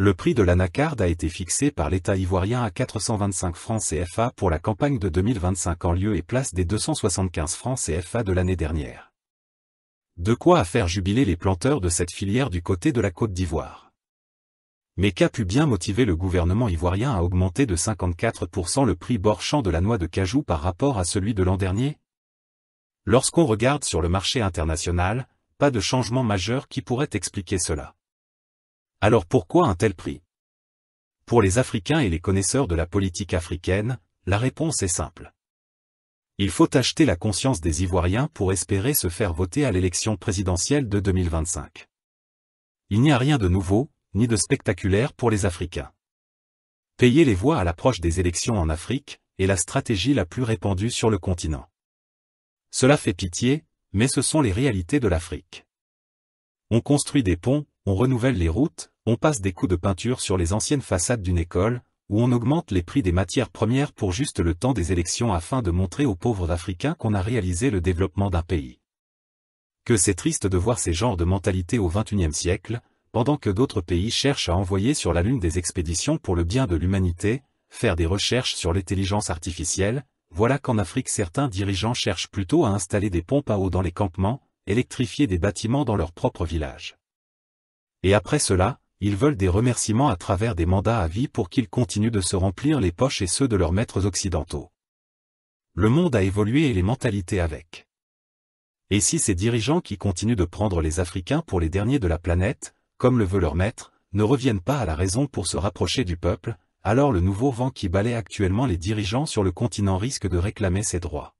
Le prix de l'anacarde a été fixé par l'État ivoirien à 425 francs CFA pour la campagne de 2025 en lieu et place des 275 francs CFA de l'année dernière. De quoi faire jubiler les planteurs de cette filière du côté de la Côte d'Ivoire. Mais qu'a pu bien motiver le gouvernement ivoirien à augmenter de 54% le prix bord champ de la noix de cajou par rapport à celui de l'an dernier? Lorsqu'on regarde sur le marché international, pas de changement majeur qui pourrait expliquer cela. Alors pourquoi un tel prix? Pour les Africains et les connaisseurs de la politique africaine, la réponse est simple. Il faut acheter la conscience des Ivoiriens pour espérer se faire voter à l'élection présidentielle de 2025. Il n'y a rien de nouveau, ni de spectaculaire pour les Africains. Payer les voix à l'approche des élections en Afrique est la stratégie la plus répandue sur le continent. Cela fait pitié, mais ce sont les réalités de l'Afrique. On construit des ponts, on renouvelle les routes, on passe des coups de peinture sur les anciennes façades d'une école, ou on augmente les prix des matières premières pour juste le temps des élections afin de montrer aux pauvres Africains qu'on a réalisé le développement d'un pays. Que c'est triste de voir ces genres de mentalités au XXIe siècle, pendant que d'autres pays cherchent à envoyer sur la Lune des expéditions pour le bien de l'humanité, faire des recherches sur l'intelligence artificielle, voilà qu'en Afrique certains dirigeants cherchent plutôt à installer des pompes à eau dans les campements, électrifier des bâtiments dans leur propre village. Et après cela, ils veulent des remerciements à travers des mandats à vie pour qu'ils continuent de se remplir les poches et ceux de leurs maîtres occidentaux. Le monde a évolué et les mentalités avec. Et si ces dirigeants qui continuent de prendre les Africains pour les derniers de la planète, comme le veut leur maître, ne reviennent pas à la raison pour se rapprocher du peuple, alors le nouveau vent qui balaie actuellement les dirigeants sur le continent risque de réclamer ses droits.